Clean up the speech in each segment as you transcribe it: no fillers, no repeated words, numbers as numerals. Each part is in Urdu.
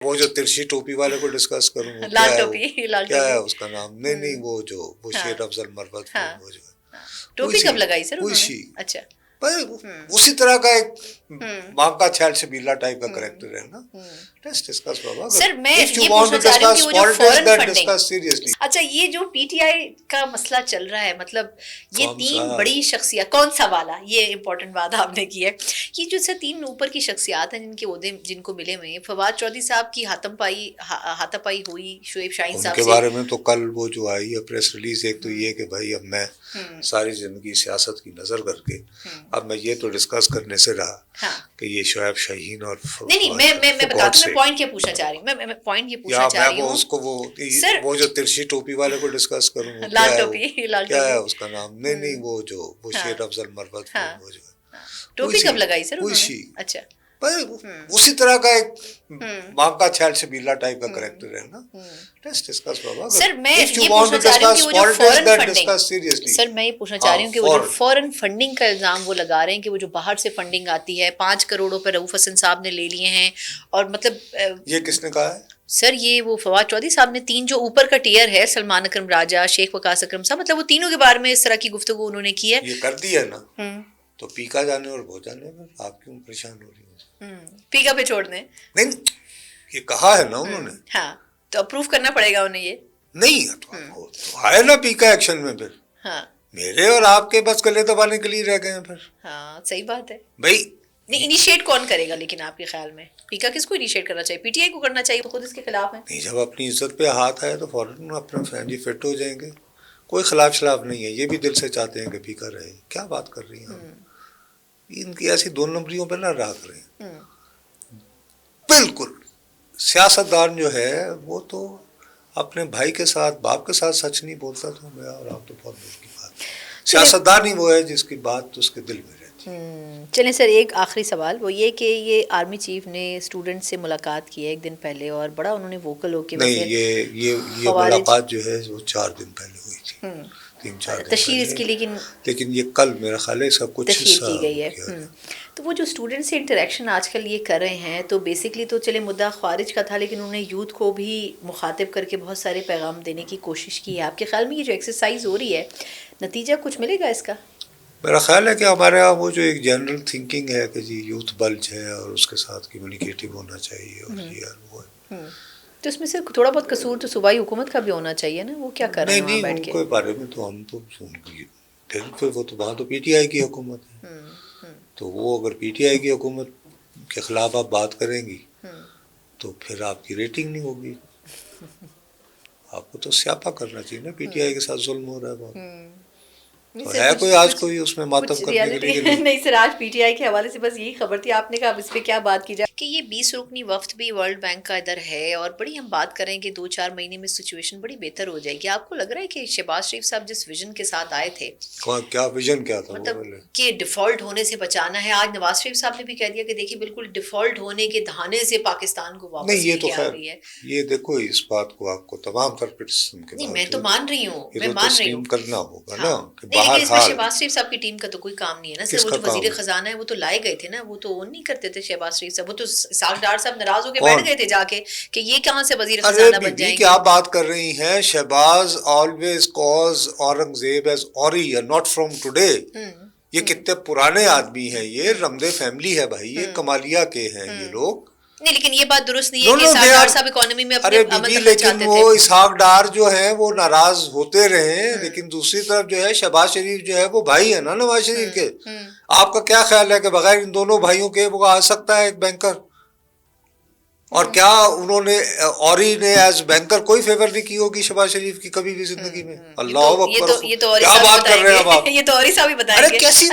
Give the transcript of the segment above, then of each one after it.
وہ جو ترشی ٹوپی والے کو ڈسکس کروں لال ٹوپی، کیا ہے اس کا نام؟ نہیں وہ شیر افضل مروت وہ جو ٹوپی کب لگائی سر انہوں نے؟ اچھا اسی طرح کا ایک ماں کا چھیل شبیلا ٹائپ کا کریکٹر ہے نا. سر میں یہ پوچھنا چاہ رہی ہوں کہ وہ جو فورن فنڈنگ، اچھا یہ جو پی ٹی آئی کا مسئلہ چل رہا ہے، مطلب یہ تین بڑی شخصیات، کون سا والا، یہ امپورٹنٹ بات آپ نے کی ہے، یہ جو سر تین اوپر کی شخصیات ہیں جن کے عہدے جن کو ملے ہوئے ہیں، فواد چودھری صاحب کی ہاتھ پائی ہوئی شعیب شاہین صاحب کے بارے میں تو کل وہ جو آئی ہے پریس ریلیز، ایک تو یہ کہ بھائی اب میں ساری زندگی سیاست کی نظر کر کے اب میں یہ تو ڈسکس کرنے سے رہا کہ یہ شعیب شاہین اور نہیں میں بتاتا ہوں، میں پوائنٹ کیا پوچھنا چاہ رہی ہوں، میں پوائنٹ یہ پوچھنا چاہ رہی ہوں اس کو وہ جو ترشی ٹوپی والے کو ڈسکس کروں لال ٹوپی، کیا ہے اس کا نام؟ نہیں وہ شیر افضل مروت وہ جو ٹوپی کب لگائی سر انہوں نے؟ اچھا اسی طرح کا ایک ماں کا چھیل شبیلا ٹائپ کا کریکٹر ہے نا. سر میں یہ پوچھنا چاہ رہی ہوں کہ وہ جو فورن فنڈنگ، سر میں یہ پوچھنا چاہ رہی ہوں کہ وہ جو فورن فنڈنگ کا الزام وہ لگا رہے ہیں کہ وہ جو باہر سے فنڈنگ آتی ہے 5 کروڑ پہ رؤوف حسن صاحب نے لے لیے ہیں، اور مطلب یہ کس نے کہا ہے سر؟ یہ وہ فواد چودھری صاحب نے، تین جو اوپر کا ٹیئر ہے، سلمان اکرم راجہ، شیخ وقاص اکرم صاحب، مطلب وہ تینوں کے بارے میں اس طرح کی گفتگو انہوں نے کی ہے. یہ کر دی ہے نا تو پیکا جانے اور بہت جانے میں آپ کیوں پریشان ہو رہی ہیں؟ پیکا پہ چھوڑ دیں. نہیں یہ کہا ہے نا انہوں نے. ہاں تو اپروو کرنا پڑے گا انہیں. یہ نہیں تو آئے نا پیکا ایکشن میں، پھر میرے اور آپ کے بس گلے دبانے کے لیے رہ گئے ہیں پھر. ہاں صحیح بات ہے بھائی. نہیں انیشیٹ کون کرے گا لیکن آپ کے خیال میں پیکا کس کو انیشیٹ کرنا چاہیے؟ پی ٹی آئی کو کرنا چاہیے، خود اس کے خلاف ہے. نہیں جب اپنی عزت پہ ہاتھ آئے تو فوراً اپنا فین جی فٹ ہو جائیں گے. کوئی خلاف نہیں ہے، یہ بھی دل سے چاہتے ہیں کہ پیکا رہے. کیا بات کر رہی ہیں ان کی ایسی 2 نمبریوں پہ نہ رہا کریں. بالکل سیاست دان جو ہے وہ تو اپنے بھائی کے ساتھ باپ کے ساتھ سچ نہیں بولتا. تو میں اور آپ تو بہت دور کی بات. سیاست دان ہی وہ ہے جس کی بات اس کے دل میں رہتی. چلیں سر ایک آخری سوال، وہ یہ کہ یہ آرمی چیف نے اسٹوڈنٹ سے ملاقات کی ہے 1 دن پہلے، اور بڑا انہوں نے ووکل ہو کے نہیں یہ ملاقات جو ہے وہ 4 دن پہلے ہوئی تھی، 3-4 دن تشہیر اس کی، لیکن یہ کل میرا خیال ہے اس کا کچھ تشہیر کی گئی ہے. تو وہ جو اسٹوڈنٹ سے انٹریکشن آج کل یہ کر رہے ہیں، تو بیسکلی تو چلے مدعا خارج کا تھا، لیکن انہوں نے یوتھ کو بھی مخاطب کر کے بہت سارے پیغام دینے کی کوشش کی ہے. آپ کے خیال میں یہ جو ایکسرسائز ہو رہی ہے نتیجہ کچھ ملے گا اس کا؟ میرا خیال ہے کہ ہمارے یہاں وہ جو ایک جنرل تھنکنگ ہے کہ جی یوتھ بلج ہے اور اس کے ساتھ کمیونیکیٹو ہونا چاہیے اور یہ وہ ہے، تو اس میں سے تھوڑا بہت قصور تو صوبائی حکومت کا بھی ہونا چاہیے نا. وہ کیا کر رہے ہیں وہاں بیٹھ کے؟ نہیں ان کے بارے میں تو ہم تو وہ تو وہاں تو پی ٹی آئی کی حکومت ہے. تو وہ اگر پی ٹی آئی کی حکومت کے خلاف آپ بات کریں گی تو پھر آپ کی ریٹنگ نہیں ہوگی. آپ کو تو سیاپا کرنا چاہیے نا. پی ٹی آئی کے ساتھ ظلم ہو رہا ہے بہت. ہے کوئی آج کوئی اس میں ماتم کرنے کے لیے نہیں سر. آج پی ٹی آئی کے حوالے سے بس یہی خبر تھی، آپ نے کہا اب اس پہ کیا بات کی جائے کہ یہ 20 رکنی وفد بھی ورلڈ بینک کا ادھر ہے، اور بڑی ہم بات کریں کہ 2-4 مہینے میں سچویشن بڑی بہتر ہو جائے گی. آپ کو لگ رہا ہے کہ شہباز شریف صاحب جس ویژن کے ساتھ آئے تھے، کیا ویژن کیا تھا، مطلب کہ ڈیفالٹ ہونے سے بچانا ہے، آج نواز شریف صاحب نے بھی کہہ دیا کہ دیکھیے بالکل ڈیفالٹ ہونے کے دہانے سے پاکستان کو واپس لے کے آ رہی ہے. یہ دیکھو اس بات کو آپ کو تمام تر کرٹیسزم کے نہیں میں تو مان رہی ہوں، میں مان رہی ہوں کرنا ہوگا نا کہ لیکن اس میں شہباز شریف صاحب کی ٹیم کا تو کوئی کام نہیں ہے نا سر. وہ جو وزیر خزانہ ہے وہ تو لائے گئے تھے نا، وہ تو نہیں کرتے تھے شہباز شریف صاحب. وہ تو اسحاق ڈار صاحب ناراض ہو کے بیٹھ گئے تھے جا کے کہ یہ کہاں سے وزیر خزانہ بن جائیں گے. کیا بات کر رہی ہیں؟ Shehbaz always calls Aurangzeb as Auri not from today. یہ کتنے پرانے آدمی ہیں، یہ رمدے فیملی ہے بھائی، یہ کمالیہ کے ہیں یہ لوگ. نہیں لیکن یہ بات درست نہیں ہے کہ اسحاق ڈار صاحب اکانومی میں اپنے عمل کرنا چاہتے تھے. لیکن وہ اسحاق ڈار جو ہیں وہ ناراض ہوتے رہے، لیکن دوسری طرف جو ہے شہباز شریف جو ہے وہ بھائی ہے نا نواز شریف کے. آپ کا کیا خیال ہے کہ بغیر ان دونوں بھائیوں کے وہ آ سکتا ہے ایک بینکر؟ اور کیا انہوں نے اوری نے ایز بینکر کوئی فیور نہیں کی ہوگی شہباز شریف کی کبھی بھی زندگی میں؟ اللہ اکبر، کیا بات کر رہے ہیں اب آپ؟ یہ تو اوری صاحب ہی بتائیں گے. ارے کیسی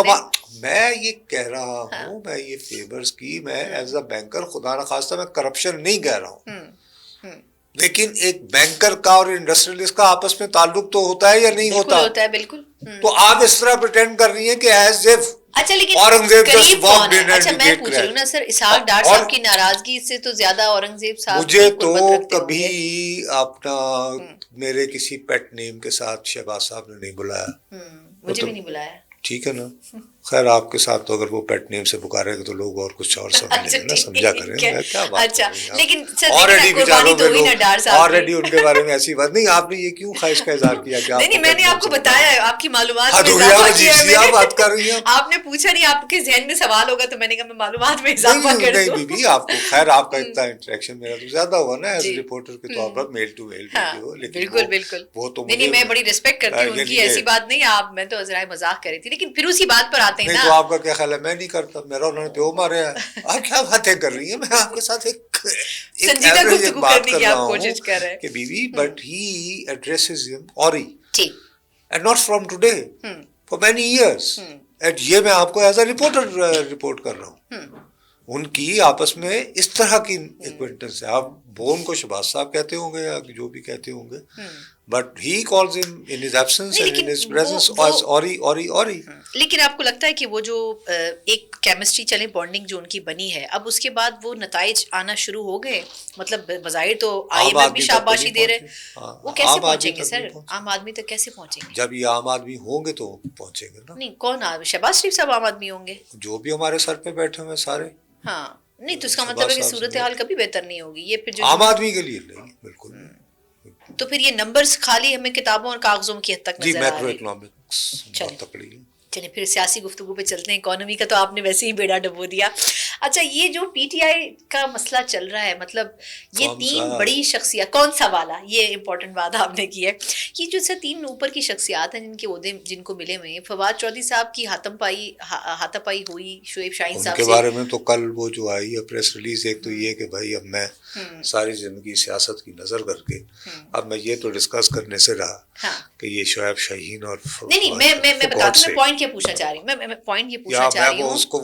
بات؟ میں یہ کہہ رہا ہوں، میں یہ فیورز کی، میں ایز اے بینکر خدا نخواستہ میں کرپشن نہیں کہہ رہا ہوں، لیکن ایک بینکر کا اور انڈسٹریلسٹ کا آپس میں تعلق تو ہوتا ہے یا نہیں ہوتا؟ ہوتا ہے بالکل. تو آپ اس طرح پریٹینڈ کر رہی ہیں کہ ایز اف اچھا لیکن اورنگزیب قریب کون ہے؟ اچھا میں پوچھ رہی ہوں نا سر، اسحاق ڈار صاحب کی ناراضگی سے تو زیادہ اورنگزیب صاحب مجھے تو کبھی اپنا میرے کسی پیٹ نیم کے ساتھ شہباز صاحب نے نہیں بلایا. مجھے بھی نہیں بلایا. ٹھیک ہے نا، خیر آپ کے ساتھ تو اگر وہ پیٹ نیم سے پکارے گے تو لوگ اور کچھ اور سمجھ لیں گے نا, سمجھا کریں. میں کیا بات اچھا کر رہی ہیں لیکن آلریڈی بیچاروں میں لوگ آلریڈی ان کے بارے میں ایسی بات نہیں. آپ نے یہ کیوں خواہش کا اظہار کیا کہ نہیں میں نے آپ کو بتایا ہے, آپ کی معلومات میں اضافہ کیا. بات کر رہی ہیں آپ نے پوچھا نہیں, آپ کے ذہن میں سوال ہوگا تو میں نے کہا میں معلومات میں اضافہ کر دوں. نہیں بی آپ کو خیر آپ کا اتنا انٹریکشن میرا تو زیادہ ہوا نا ایز رپورٹر کے طور پر, میل ٹو میل جو. بالکل بالکل وہ تو نہیں میں بڑی ریسپیکٹ کرتی ہوں ان کی, ایسی بات نہیں. آپ میں تو ذرا مذاق کر رہی تھی, لیکن پھر اسی بات پر آتے ہیں نا. تو آپ کا کیا خیال ہے میں نہیں کرتا, میرا انہوں نے پیو مارے ہیں. آپ کیا باتیں کر رہی ہیں, میں آپ کے ساتھ ایک سنجیدہ گفتگو کرنے کی آپ کوشش کر رہے ہیں کہ بیوی, but he addresses him Auri and not from today for many years. And یہ میں آپ کو ایز اے رپورٹر رپورٹ کر رہا ہوں. ان کی آپس میں اس طرح کی ایکوینٹنس ہے. آپ وہ ان کو شہباز صاحب کہتے ہوں گے یا جو بھی کہتے ہوں گے, but he calls him in his absence and in his presence as Auri Auri Auri. لیکن آپ کو لگتا ہے کہ وہ جو ایک کیمسٹری چلے بانڈنگ جو ان کی بنی ہے, اب اس کے بعد وہ نتائج آنا شروع ہو گئے؟ مطلب بظاہر تو آئی ایم ایف بھی شاباشی دے رہے, وہ کیسے پہنچیں گے سر؟ عام آدمی تک کیسے پہنچیں گے؟ جب یہ عام آدمی ہوں گے تو پہنچیں گے نا. نہیں کون شہباز شریف صاحب عام آدمی ہوں گے؟ جو بھی ہمارے سر پہ بیٹھے ہوئے سارے. ہاں نہیں تو اس کا مطلب ہے کہ صورتحال کبھی بہتر نہیں ہوگی. یہ پھر جو عام آدمی کے لیے نہیں بالکل. تو پھر یہ نمبرز خالی ہمیں کتابوں اور کاغذوں کی حد تک نظر آ رہے ہیں. میکرو اکنامکس بہت تکڑی ہے. چلیں پھر سیاسی گفتگو پہ چلتے ہیں. اکانومی کا تو آپ نے ویسے ہی بیڑا ڈبو دیا. اچھا یہ جو پی ٹی آئی کا مسئلہ چل رہا ہے, مطلب یہ تین بڑی شخصیات, کون سا والا, یہ امپورٹنٹ بات آپ نے کی ہے. یہ جو سر تین اوپر کی شخصیات ہیں جن کے عہدے جن کو ملے ہوئے ہیں, فواد چودھری صاحب کی ہاتھ پائی ہوئی شعیب شاہین صاحب کے بارے میں تو کل وہ جو آئی ہے پریس ریلیز, ایک تو یہ کہ بھائی اب میں ساری زندگی سیاست کی نظر کر کے اب میں یہ تو ڈسکس کرنے سے رہا کہ یہ شعیب شاہین اور نہیں میں بتاتا ہوں, میں پوائنٹ کیا پوچھنا چاہ رہی ہوں, میں پوائنٹ یہ پوچھنا چاہ رہی ہوں. اس کو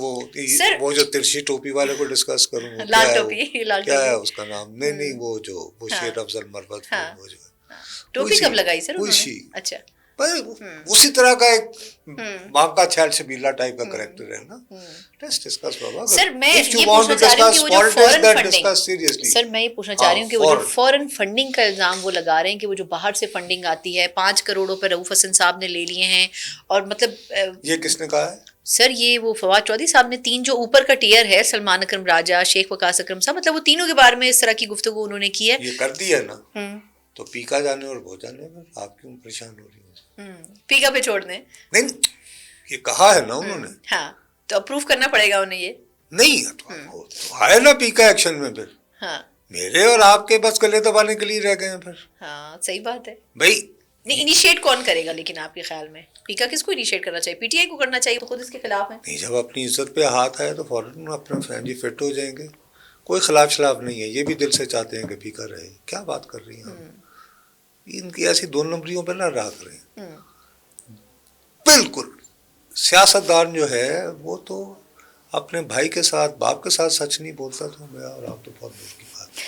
وہ جو ترشی ٹوپی والے کو ڈسکس کروں, لال ٹوپی, کیا ہے اس کا نام؟ نہیں وہ جو وہ شیر افضل مروت, وہ جو ٹوپی کب لگائی سر؟ اچھا اسی طرح کا ایک ماں کا چھیل شبیلا ٹائپ کا کریکٹر ہے نا. سر میں یہ پوچھنا چاہ رہی ہوں کہ وہ جو فورن فنڈنگ, سر میں یہ پوچھنا چاہ رہی ہوں کہ وہ جو فورن فنڈنگ کا الزام وہ لگا رہے ہیں کہ وہ جو باہر سے فنڈنگ آتی ہے 5 کروڑ روپے رؤوف حسن صاحب نے لے لیے ہیں, اور مطلب یہ کس نے کہا ہے سر؟ یہ وہ فواد چودھری صاحب نے. 3 جو اوپر کا ٹیئر ہے, سلمان اکرم راجہ, شیخ وقاص اکرم صاحب, مطلب وہ تینوں کے بارے میں اس طرح کی گفتگو انہوں نے کی ہے. یہ کر دی ہے نا, تو پیکا جانے اور وہ جانے میں آپ کیوں پریشان ہو رہی ہیں؟ پیکا پہ چھوڑ دیں. نہیں یہ کہا ہے نا انہوں نے. ہاں تو اپروو کرنا پڑے گا انہیں. یہ نہیں ہے نا پیکا ایکشن میں, پھر میرے اور آپ کے بس گلے دبانے کے لیے رہ گئے ہیں پھر. ہاں صحیح بات ہے بھائی. نہیں انیشیٹ کون کرے گا لیکن آپ کے خیال میں پیکا کس کو انیشیٹ کرنا چاہیے؟ پی ٹی آئی کو کرنا چاہیے, خود اس کے خلاف ہے. نہیں جب اپنی عزت پہ ہاتھ آئے تو فوراً اپنا فین فٹ ہو جائیں گے. کوئی خلاف شلاف نہیں ہے, یہ بھی دل سے چاہتے ہیں کہ پیکا رہے. کیا بات کر رہی ہیں ان کی ایسی 2 نمبریوں پہ نہ رکھ رہے ہیں. بالکل سیاست دان جو ہے وہ تو اپنے بھائی کے ساتھ باپ کے ساتھ سچ نہیں بولتا. تو میں اور آپ تو بہت دور کی بات ہے.